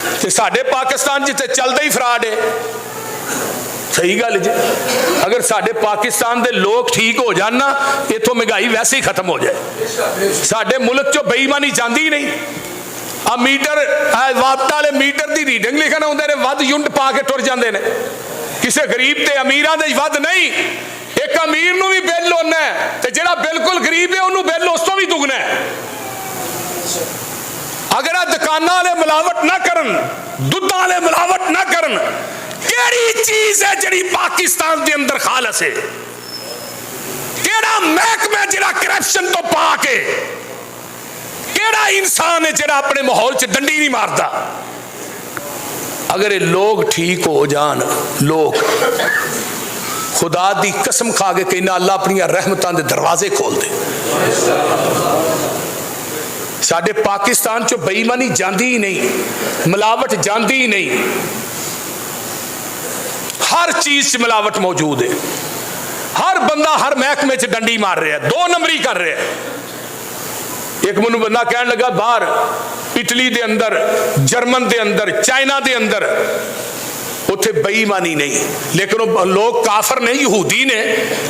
ते साडे पाकिस्तान च चलदा ही फ्रॉड है। सही गल जी, अगर साडे पाकिस्तान दे लोग ठीक हो जान ना, इथों महंगाई वैसे ही खत्म हो जाए। साडे मुल्क चो बेईमानी जाती ही नहीं। आ मीटर वाट वाले मीटर की रीडिंग लिखन आउंदे ने, वध यूनिट पा के टुर जांदे ने। किसी गरीब ते अमीरां दे वध नहीं। एक अमीर नूं भी बिल उन्ना है ते जिहड़ा बिल्कुल गरीब है उन्होंने बिल उस तो भी दुगना है। अगर आ दुकानां वाले मिलावट ना करन, दुद्ध वाले मिलावट ना करन, केड़ी चीज है जिहड़ी पाकिस्तान दे अंदर खालस है? केड़ा महकमा जिहड़ा करप्शन तो पा के, केड़ा इंसान है जिहड़ा अपने माहौल च डंडी नहीं मारता? अगर ये लोग ठीक हो जान, लोग खुदा दी कसम खा के कहना अल्लाह अपनी रहमतां दे दरवाजे खोल दे। साडे पाकिस्तान चो बेईमानी जाती ही नहीं, मिलावट जाती ही नहीं। हर चीज च मिलावट मौजूद है। हर बंदा हर महकमे च डंडी मार रहा है, दो नंबरी कर रहा है। एक मैनू बंदा कहन लगा बाहर इटली दे अंदर, जर्मन दे अंदर, चाइना दे अंदर उत्थे बेईमानी नहीं, लेकिन वो लोग काफर ने, यहूदी ने,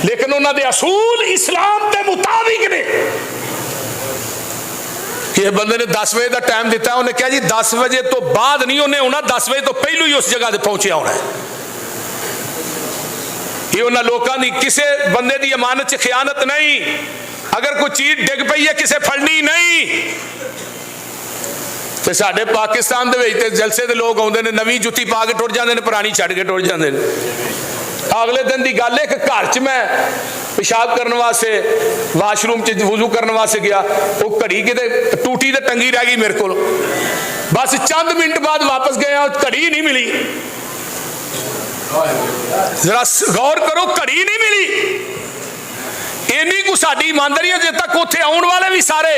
लेकिन उन्होंने असूल इस्लाम के मुताबिक ने। कि बंदे ने 10 बजे का टाइम दिता, उन्हें कहा जी 10 बजे तो बाद नहीं उन्हें आना, 10 बजे तो पहलू ही उस जगह पहुंचे होना है। ये उन्होंने लोगों की किसी बंदे की अमानत च खयानत नहीं। अगर कोई चीज डिग पई है किसे फड़नी नहीं। तो साडे पाकिस्तान दे जलसे दे लोग आउंदे ने, नवी जुत्ती पा के टुर जांदे ने, पुरानी छड़ के टुर जांदे ने। अगले दिन की गल है कि घर च मैं पेशाब करने वास्ते वाशरूम च वुजू करने वास्ते गया, वो घड़ी किते टूटी ते टंगी रह गई मेरे को। बस चंद मिनट बाद वापस गया, घड़ी नहीं मिली। जरा गौर करो, घड़ी नहीं मिली। इन्नी को साडी ईमानदारी है। जे तक उत्थे आउण वाले भी सारे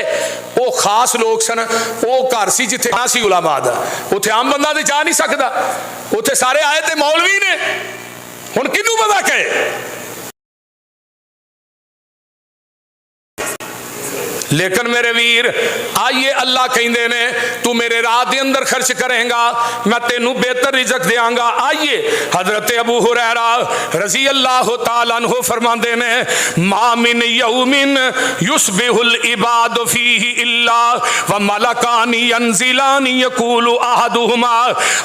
वो खास लोग सन, वो घर सी जिथे सी उलामा दा, उत्थे आम बंदा ते जा नहीं सकता। उत्थे सारे आए ते मौलवी ने, हुण किनू पता कहे? लेकिन मेरे वीर आइए, अल्लाह कहते ने तू मेरे राह के अंदर खर्च करेगा, मैं तेनू बेहतर रिज़्क देंगा। आइए, हजरत अबू हुरैरा रजी अल्लाह तआला अन्हु फरमाते ने, मा मिन यौमिन युस्बिहुल इबाद फीही इल्ला व मलकानी यंजिलानी यकूलु अहदुहुमा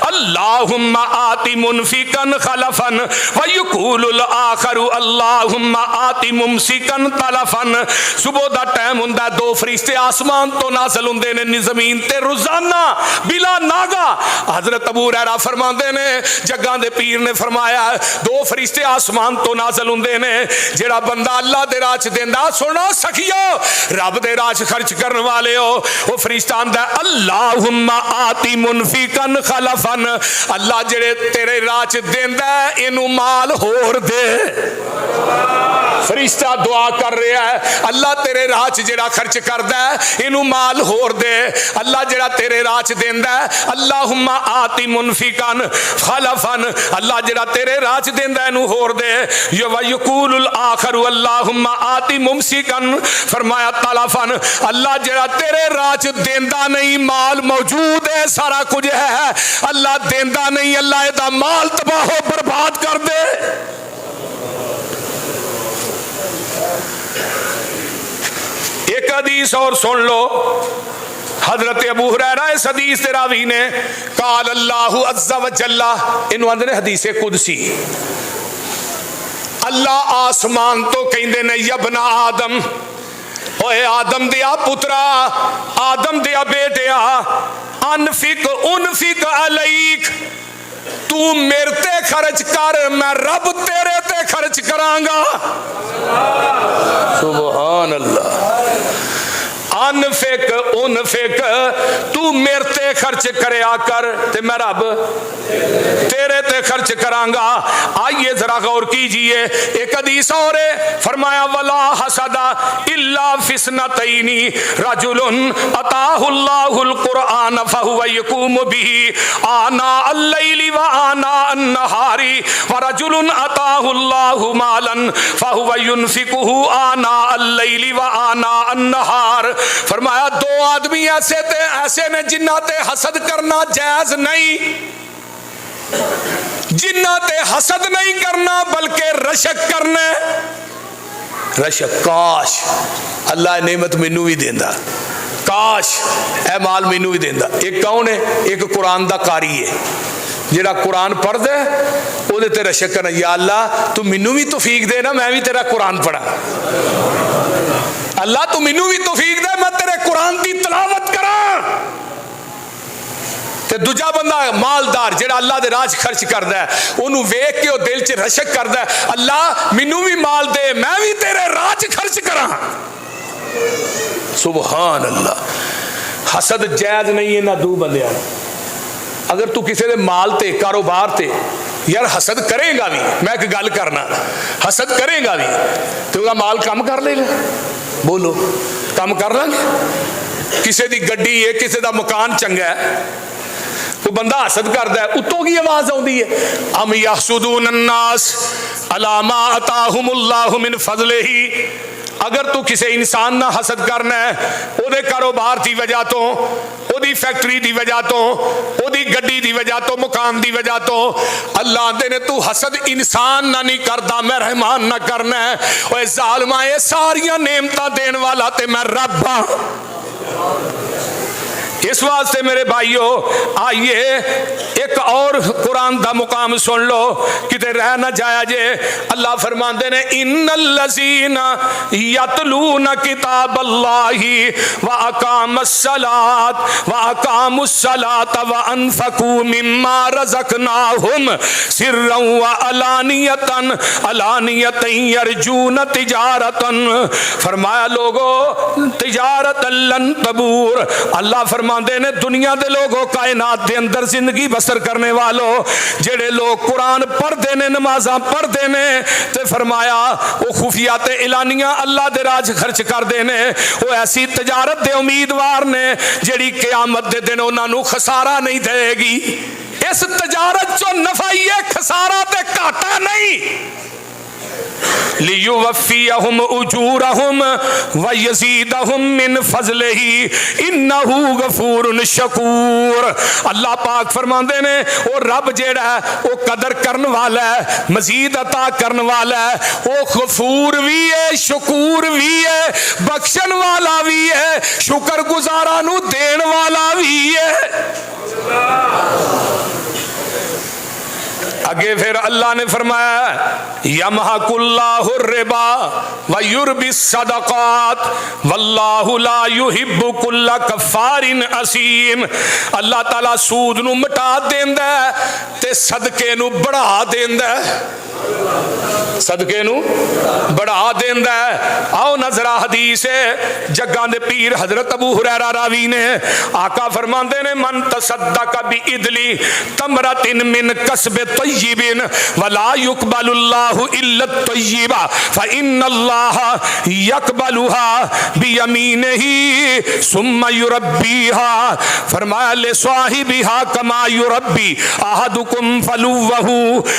अल्लाहुम्मा आति मुनफिकन खलफन व यकूलुल आखरु अल्लाहुम्मा आति मुमसिकन तलफन। सुबह दा टाइम हुंदा, दो फरिश्ते आसमान तो नाज़िल हुंदे ने ज़मीन ते रोजाना बिला नागा। हजरत अबू हुरैरा फरमाते ने, जग्गां दे पीर ने फरमाया, दो फरिश्ते आसमान तो नाज़िल हुंदे ने। जेड़ा बंदा अल्लाह दे राह च देंदा, सुनो सखियो, रब दे राह च खर्च करने वाले हो, वो फरिश्ता आंदा अल्लाहुम्मा आति मुनफिकन खलफन, अल्लाह जेड़े तेरे राह च देंदा इनू माल होर दे। फरिश्ता दुआ कर रहा है, अल्लाह तेरे राह च जेड़ा खर्च करदा है इनू माल होर दे। अल्लाह जेड़ा तेरे राह च देंदा है, अल्लाहुम्मा आति मुनफिकन खलफन, अल्लाह जेड़ा तेरे राह च देंदा है इनू होर दे। यकूलुल आखरु अल्लाहुम्मा आति मुमसिकन, फरमाया तलफन, अल्लाह जेड़ा तेरे राह च देंदा नहीं, माल मौजूद है, सारा कुछ है, अल्लाह देंदा नहीं, अल्लाह एदा माल तबाह बर्बाद कर दे। एक हदीस और सुन लो, हजरत अबू हुरैरा इस हदीस ते रावी ने काल अल्लाहु अज़्ज़ा व जल्ला, इन्हू आंदे ने हदीसे कुदसी। अल्लाह आसमान तो कहंदे ने, यबना आदम, ओए आदम दिया पुत्रा, आदम दिया बेटिया, अनफिक उनफिक अलैक, तू मेरे ते खर्च कर, मैं रब तेरे ते खर्च करांगा। सुभान अल्लाह। अनफिक उनफिक, तू मेरे ते खर्च करया कर ते मैं रब तेरे ते खर्च करांगा। आइए जरा गौर कीजिए, एक हदीस और है, फरमाया वला हसदा इल्ला फिस्नतैनी रजुलुन अताहुल्लाहुल कुरआन फहुव यकूमु बिही आना अल-लैली व आना अन-नहारी व रजुलुन अताहुल्लाहु मालन फहुव युनफिकुहु आना अल-लैली व आना अन-नहार। फरमाया दो आदमी ऐसे ने जिन्हां ते हसद करना जायज नहीं, जिन्हां ते हसद नहीं करना बल्कि रशक करना। रशक, काश अल्लाह नेमत मैनू भी देंदा, काश ए माल मैनू भी देंदा। एक कौन है? एक कुरान दा कारी है, जिहड़ा कुरान पढ़दा ओहदे ते रशक करना, या अल्लाह तू मैनू भी तौफीक दे ना, मैं भी तेरा कुरान पढ़ा। अल्लाह तू मैनू भी तौफीक दे, मैं तेरे कुरान की तलावत करा। ते दूजा बंदा मालदार जिहड़ा अल्लाह दे राह खर्च करदा है, उन्होंने वेख के दिल च रशक करदा है, अल्लाह मैनू भी माल दे, मैं भी तेरे राह खर्च करा। सुबहान अल्लाह। हसद जायज नहीं है ना दो बंदियां। अगर तू किसी के माल ते कारोबार ते यार हसद करेगा भी, मैं एक गल करना, हसद करेगा भी तो वह माल कम कर लेगा। बोलो कम कर लेंगे। किसी की गड्डी है, किसी का मकान चंगा है, वो बंदा हसद करता है, उतों की आवाज आती है, अम यहसुदून अन्नास अला मा अताहुमुल्लाहु मिन फज़लिही। अगर तू किसी इंसान ना हसद करना है, ਉਹਦੇ कारोबार की वजह तो, ਉਹਦੀ फैक्ट्री की वजह तो, ਉਹਦੀ गड्डी की वजह तो, मकान की वजह तो, अल्लाह आंदे ने तू हसद इंसान ना नहीं करता, मैं रहमान ना करना है। ओए जालिमा, ये सारियां नेमतां देण वाला ते मैं रब हां। इस वास्ते मेरे भाइयों, आइए एक और कुरान का मुकाम सुन लो, किते रह ना जाया जे। अल्लाह फरमाते ने इन्नल्लज़ीना यतलूना किताबल्लाहि व अकामस्सलात व अकामुस्सलात व अनफकू मिम्मा रज़क़नाहुम सिर्रन व अलानियतन यरजून तिजारतन। फरमाया लोगो तिजारत लन तबूर। अल्लाह फरमाते ने दुनिया के लोगों, कायनात के अंदर जिंदगी बसर करने वालों, जेड़े लोग कुरान पढ़ते ने, नमाजा पढ़ते ने, ते फरमाया वो खुफिया ते इलानिया अल्लाह दे राज खर्च करते ने, वो ऐसी तजारत के उम्मीदवार ने जेड़ी क़यामत के दिन उन्होंने खसारा नहीं देगी। इस तजारत चो नफा ही है, खसारा ते घाटा नहीं। लियुवफ़्फ़ियहुम उजूरहुम व यज़ीदहुम मिन फ़ज़लिही इन्नहु गफ़ूरुन शकूर। अल्लाह पाक फरमाते ने वो रब जेड़ा है वो कदर करने वाला है, मजीद अता करने वाला है, वो गफूर भी है, शकूर भी है, बख्शण वाला भी है, शुक्र गुजारा नू देण वाला भी है। आगे फिर अल्लाह ने फरमाया यमहकुल्लाहु रिबा व युरबिस सदक़ात वल्लाहु ला युहिब्बु कुल्ला कफ़ारिन असीम। अल्लाह ताला सूद नू मिटा देंदा ते सदके नू बढ़ा देंदा, सदके नू बढ़ा देंदा। आओ नजरा हदीस है जग्गा दे पीर हजरत अबू हुरैरा रावी ने, आका फरमाते ने मन तसद्दक़ बि इदली तमरतिन मिन कसब तय्यिबिन वला युक़बलुल्लाहु इल्ला तय्यिबा फ़इन्नल्लाह यक़बलुहा बियमीनिही सुम्मा युरब्बीहा। फरमाया ले स्वाहिबिहा कमा युरब्बी अहदुकुम फलुव्वहु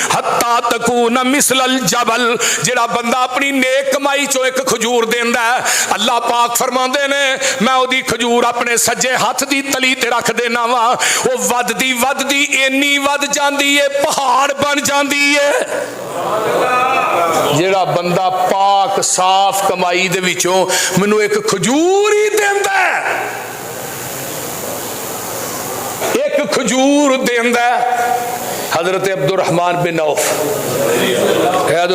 हत्ता तकून मिसलल जबल। जेड़ा बंदा अपनी नेक कमाई चो एक खजूर देंदा है, अल्लाह पाक फरमाते ने मैं ओदी खजूर अपने सज्जे हाथ दी तली ते रख देना वा, वो वधदी वधदी इन्नी वध जांदी है पहाड़ बन जांदी है। जेड़ा बंदा पाक साफ कमाई दे विचों मैनू एक खजूर ही देंदा है, एक खजूर देंदा है। हजरत अब्दुर्रहमान बिन औफ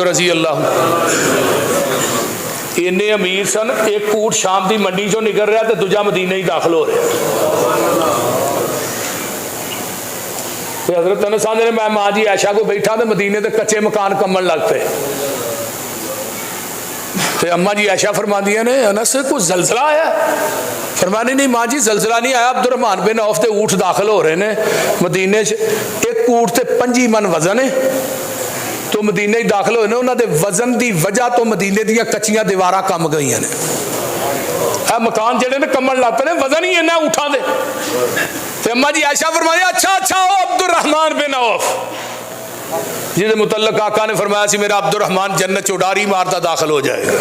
रज़ी अल्लाह इन्ने अमीर सन, एक ऊँट शाम की मंडी चो निकल रहा तो दूजा मदीने ही दाखिल हो रहा। हजरत अनस ने मैं माँ जी ऐशा को बैठा तो मदीने के कच्चे मकान कमन लग पे। अम्मा जी ऐशा फरमादिया ने अनस कुछ जलजला आया? फरमाने नहीं माँ जी जलजला नहीं आया, अब्दुर्रहमान बिन औफ के ऊँट दाखिल हो रहे हैं मदीने। एक ऊँट से 5 मन वजन है तो मदीने ही दाखिल होए ने, उन्होंने वजन की वजह तो मदीने दी कच्चियां दीवारां कम गई ने। मकान जेडे ने कमन लग पे, वजन ही इन्ना ऊँटां दे। अम्मा जी ऐशा फरमाया अच्छा अच्छा ओ अब्दुर्रहमान बिन औफ जिहदे मुतल्लक आका ने फरमाया सी मेरा अब्दुर्रहमान जन्नत चो उडारी मारदा दाखिल हो जाएगा।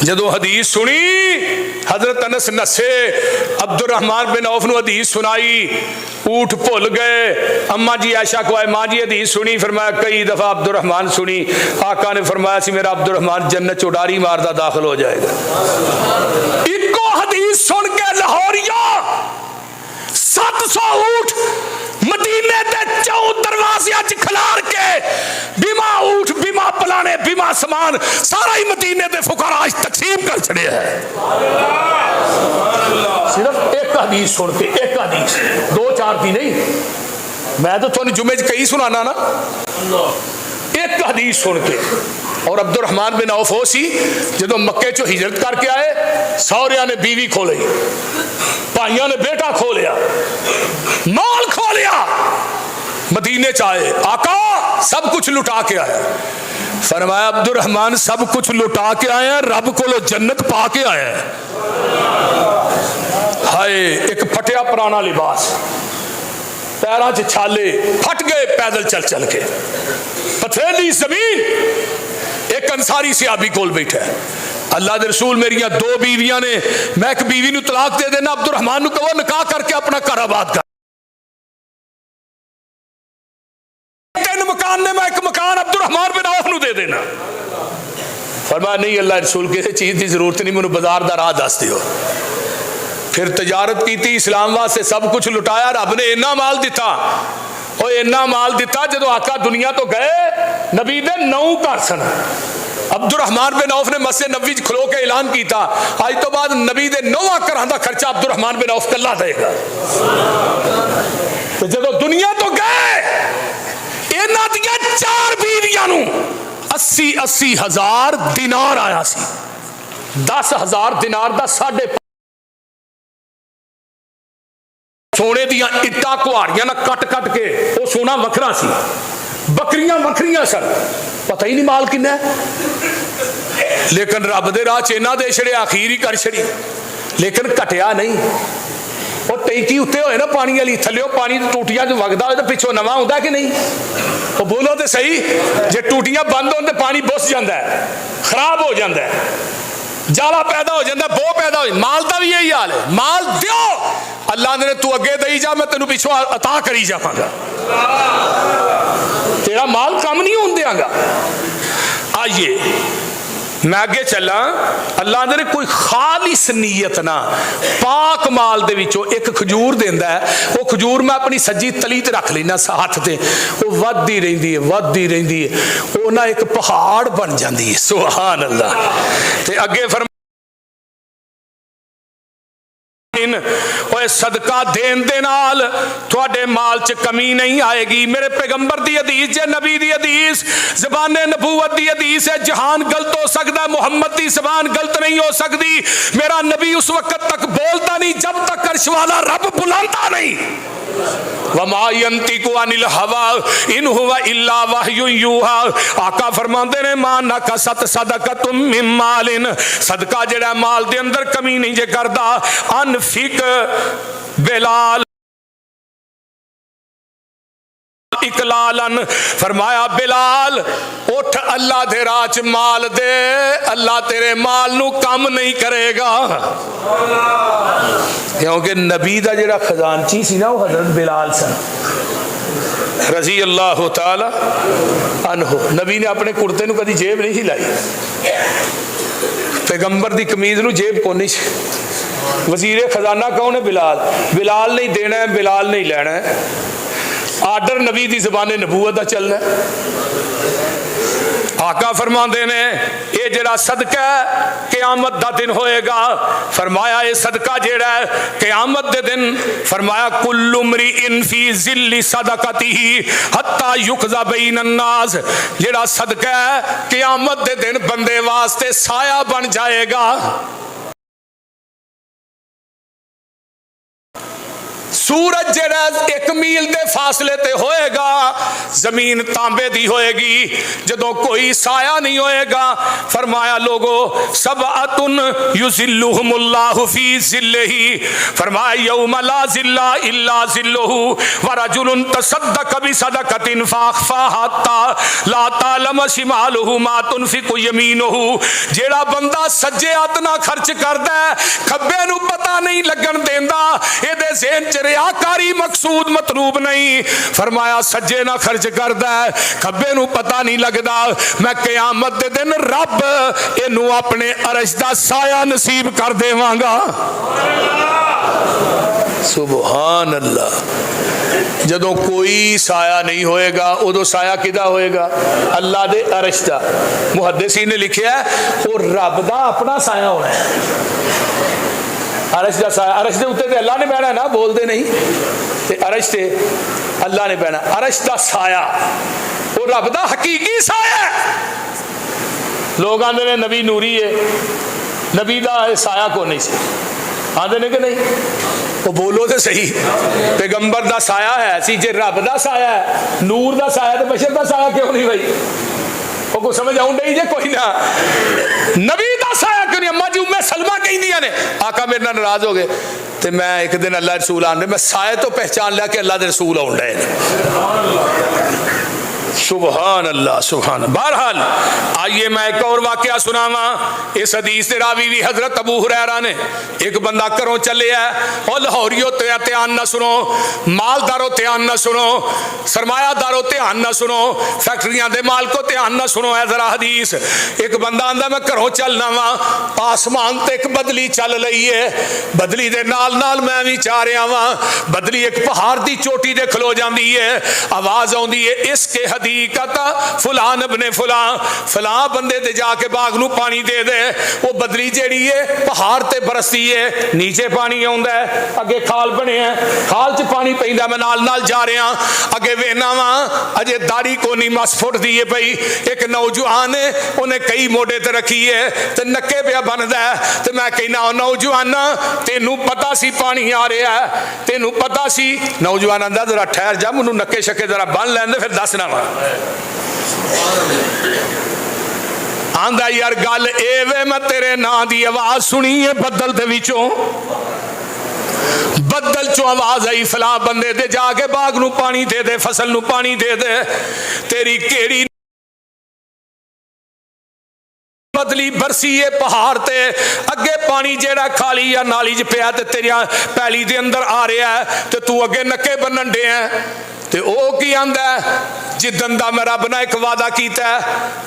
जदों हदीस सुनी हजरत अनस नसे, अब्दुर्रहमान बिन औफ नूं हदीस सुनाई, ऊठ भुल गए। अम्मा जी आयशा को आए, माँ जी हदीस सुनी? फरमाया कई दफा अब्दुर्रहमान सुनी। आका ने फरमाया सी मेरा अब्दुर्रहमान जन्नत चो उडारी मारदा दाखिल हो जाएगा। इको हदीस सुन के लाहौरिया 700 ऊठ मदीने दे 4 दरवाज़े खिलार के बीमा ऊठ बीमा पलाने बीमा समान सारा ही मदीने दे फुकरा आज तकसीम कर छड़े है। सिर्फ एक हदीस सुन के, एक हदीस 2-4 दी नहीं, मैं तो तुहानू जुमे च कई सुनाना ना, एक हदीस सुन के। और अब्दुर्रहमान बिन औफ हो सी जो मक्के चो हिजरत करके आए, सौरिया ने बीवी खो ली, भाइयों ने बेटा खो लिया, माल खो लिया, मदीने च आए, आका सब कुछ लुटा के आया। फरमाया अब्दुर्रहमान सब कुछ लुटा के आया, रब को जन्नत पा के आया। हाय एक फटिया पुराना लिबास, पैरों च छाले फट गए पैदल चल चल के, पथरीली जमीन। एक अंसारी सियाबी कोल बैठा है, अल्लाह दे रसूल मेरिया 2 बीवियां ने, मैं एक बीवी नूं तलाक दे देना, अब्दुर्रहमान नूं कहो निकाह करके अपना घर आबाद कर। 3 मकान ने, मैं एक मकान अब्दुर्रहमान बिन औफ नूं दे देना। फरमाया नहीं अल्लाह रसूल किसी चीज़ की जरूरत नहीं, मैनूं बाजार दा राह दस दिओ। फिर तजारत की, इस्लाम वास्ते सब कुछ लुटाया, रब ने इन्ना माल दिता, और इन्ना माल दिता जो आका दुनिया तो गए नबी दे 9 घर सन। अब्दुर्रहमान बिन औफ ने मस्जिद नबवी खलो के ऐलान किया आज तो बाद नबी दे 9 घर का खर्चा अब्दुर्रहमान बिन औफ कल्ला देगा। तो जो दुनिया तो गए इन्हां दियां 4 बीवियां नूं 80-80 हज़ार दिनार आया सी, 10,000 दिनार का 5.5 सोने दियां इट्टां कुहाड़ियां ना कट कट के, वो सोना वखरा सी, बकरियां वखरियां सन, पता ही नहीं माल किन्ना। लेकिन रब दे राह च इन्हां दे छड़े, आखिर ही कर छड़ी, लेकिन घटिया नहीं। और टैंकी उत्ते होए ना पानी वाली, थल्लियों पानी टूटियां जो वगदा हो तो पिछों नवा आउंदा कि नहीं? वो बोलो तो सही, जे टूटियां बंद होन ते पानी बुस जाता है, खराब हो जाता है, जाला पैदा हो जाता, बो पैदा हो। माल का भी यही हाल है, माल दियो अल्लाह ने, तू अगे दई जा, मैं तेन पिछों अता करी जावांगा, तेरा माल कम नहीं होने देंगा। आइए मैं अगे चला, अल्लाह ने कोई खालिस नीयत ना पाक माल दे विचों एक खजूर देंदा है, वो खजूर मैं अपनी सज्जी तली ते रख लेना हाथ ते, वो वधदी रहिंदी है, वधदी रहिंदी है, वो ना एक पहाड़ बन जाती है। सुभान अल्लाह। ते अगे फरमा सदका देन दे नाल तुहाडे माल च कमी नहीं आएगी। मेरे पैगंबर दी हदीस जे नबी दी हदीस, ज़बाने नबूवत दी हदीस है। जहान गलत हो सकता, मुहम्मद दी ज़बान गलत नहीं हो सकती। मेरा नबी उस वक्त तक बोलता नहीं जब तक अर्श वाला रब बुलाता नहीं। वमा यंतिकु अनिल हवा इन हुवा इल्ला वहयुन यूहा। आका फरमाते ने मा नकसत सदकतुम मिन मालिन, सदका जेड़ा माल दे अंदर कमी नहीं जे करदा। अनफिक बिलाल इकलालन, फरमाया बिलाल उठ अल्लाह दे राह च माल दे, अल्लाह तेरे माल नू कम नहीं करेगा। क्योंकि नबी दा जेड़ा खजानची सी ना वो हजरत बिलाल सन रजी अल्लाह तआला अन्हु। नबी ने अपने कुर्ते नू कदी जेब नहीं लाई, पैगंबर दी कमीज नू जेब कोनी सी। वजीरे खजाना कौन है? बिलाल। बिलाल नहीं देना है, बिलाल नहीं लेना है, आर्डर नबी दी ज़बाने नबूवत दा चलना है। आका फरमाते ने ये जरा सदका क़यामत दा दिन होएगा, फरमाया ये सदका जेड़ा है क़यामत दे दिन, फरमाया कुल्लु मरीइन फी ज़िल्ली सदकतिही हत्ता युक़ज़ा बैनन नास, जेड़ा सदका है क़यामत दे दिन बंदे वास्ते साया बन जाएगा। सूरज जेड़ा 1 मील के फासले ते होएगा, जमीन तांबे दी होएगी, जदों कोई साया नहीं होएगा। फरमाया लोगो सबअतुन युजिल्लुहुमुल्लाहु फी जिल्लिही, फरमाया यौम ला जिल्ला इल्ला जिल्लुहु व रजुलुन तसद्दक़ बिसदक़तिन फ़अख़फ़ाहा ला तालम शिमालुहु मा तुनफ़िक़ु यमीनुहु। जेड़ा बंदा सज्जे हत्थ नाल खर्च करदा है, खब्बे नूं पता नहीं लगन देंदा, इहदे ज़हन च रियाकारी मकसूद मतलूब नहीं। फरमाया सज्जे ना खर्च करदा है, खब्बे नूं पता नहीं लगदा, मैं क़यामत दे दिन रब इहनूं अपने अरश दा साया नसीब कर देवांगा। सुभान अल्लाह। जदों कोई साया नहीं होएगा, उदों साया किदा होएगा? अल्लाह दे अरश दा। मुहद्दिसीन ने लिखिया वो रब दा अपना साया होना है। अरश दा साया, अरश दे उत्ते ते अल्लाह ने बैठना ना, बोलते नहीं, ते अरश ते अल्लाह ने बैठना। अरश दा साया वो रब दा हकीकी साया है। लोग आंदे ने नबी नूरी है, नबी दा साया को नहीं सी, आंदे ने कि नहीं? वो बोलो तो सही, पैगंबर दा साया है सी, जे रब दा साया है, नूर दा साया, तो बशर दा साया क्यों नहीं भाई? वो को समझ आउं नहीं जे कोई ना, नबी दा साया क्यों नहीं? अम्मा जी उम्मे सलमा कहंदियां ने, आका मेरे नाल नाराज हो गए, तो मैं एक दिन अल्लाह रसूल आंदे, मैं साये तो पहचान लिया कि अल्लाह दे रसूल आउं डे। सुभान अल्लाह, सुभान। बहरहाल आइए मैं एक और वाकया सुनावा। इस हदीस के रावी भी हजरत अबू हुरैरा ने, एक बंदा घरों चले है, और लाहौरियो ध्यान न सुनो, मालदारों ध्यान न सुनो, सरमायादारों ध्यान न सुनो, फैक्ट्रियां दे मालको ध्यान न सुनो, है जरा हदीस। एक बंदा आंदा मैं घरों चलना वा, आसमान ते एक बदली चल रही है, बदली दे नाल नाल मैं भी जा रहा वा, बदली एक पहाड़ की चोटी ते खलो जाती है, आवाज आती है इसके हकीकत फलान बने फलां, फलां बंदे ते जाके बाग नूं पानी दे दे। वो बदली जेड़ी है पहाड़ ते बरसती है, नीचे पानी आउंदा है, अगे खाल बने हैं, खाल च पानी पैंदा, मैं नाल नाल जा रहा, अगे वेना वा, अजे दाढ़ी कोनी मस फुटदी है पई, एक नौजवान है उन्हें कई मोडे ते रखी है ते नक्के पिया बनदा है, ते मैं कहना नौजवाना तेनू पता सी पानी आ रहा है, तेनू पता सी? नौजवान आंदा जरा ठहर जा, मैनू नक्के शक्के जरा बन लैंदे फिर दसना वा। आंदा यार गल ए वे, मैं तेरे नां दी आवाज सुनी है बदल दे विचों, बदल चो आवाज आई फला बंदे दे जाके बाग नू पानी दे दे, फसल नू पानी दे दे, तेरी केड़ी बदली बरसी है पहाड़ ते, अगे पानी जेड़ा खाली या नाली च पिया ते तेरिया पैली दे अंदर आ रहा है, ते तू अगे नक्के बनन डे है। ते ओ की आंदा जिदन दा मैं रब नाल एक वादा कीता,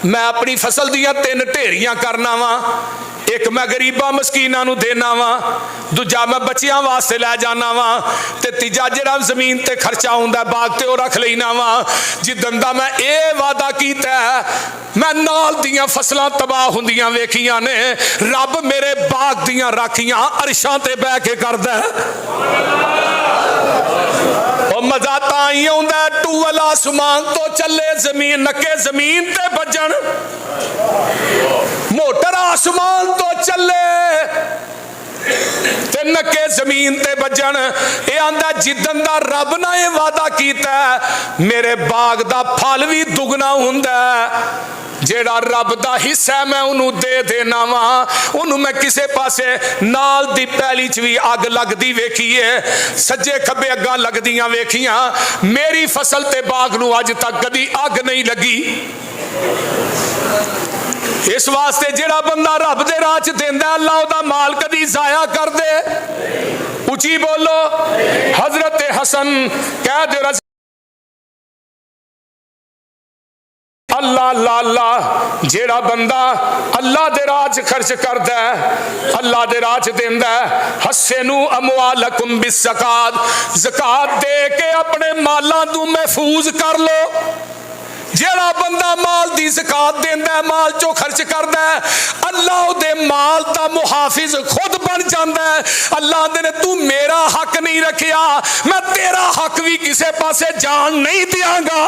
मैं अपनी फसल दियां 3 ढेरियां करना वा, एक मैं गरीबा मस्कीना नू देना वा, दूजा मैं बच्चियां वास्ते लै जाना वा, ते तीजा जेड़ा जमीन ते खर्चा हुंदा बाग ते ओ रख लेना वा। जिदन दा मैं ए वादा कीता, मैं नाल दियां फसलां तबाह हुंदियां वेखियां ने, रब मेरे बाग दियां राखियां अरशां ते बैठ के करदा है। मजा ताई आउंदा टूवल आसमान तो चले, जमीन नक्के जमीन ते बजन, मोटर आसमान तो चले ते नक्के जमीन ते बजन। ये आंदा जिदन दा रब ने ये वादा कीता, मेरे बाग दा फल भी दुगना हुंदा, जेड़ा रब दा हिस्सा मैं उन्हों दे देना वा, उन्हों मैं किसे पासे नाल दी पैली च भी अग लगदी वेखी है, सज्जे खब्बे अग्गां लगदियां वेखियां, मेरी फसल ते बाग नूं अज तक कदी अग नहीं लगी। इस वास्ते जेड़ा बंदा रब दे राह च देंदा, अल्लाह ओदा माल कदी जाया कर दे। उची बोलो। हजरत हसन कह दे अल्लाह अल्लाह अल्लाह, जेड़ा बंदा अल्लाह दे राह च खर्च करदा है, अल्लाह दे राह च देंदा है, हस्सनु अमवालकुम बिज़कात, ज़कात दे के अपने मालां नूं महफूज कर लो। जेड़ा बंदा माल दी ज़कात देंदा है, माल चो खर्च करदा है, अल्लाह दे माल दा मुहाफिज खुद बन जांदा है। अल्लाह दे ने तू मेरा हक नहीं रखिया, मैं तेरा हक भी किसे पासे जान नहीं दियांगा।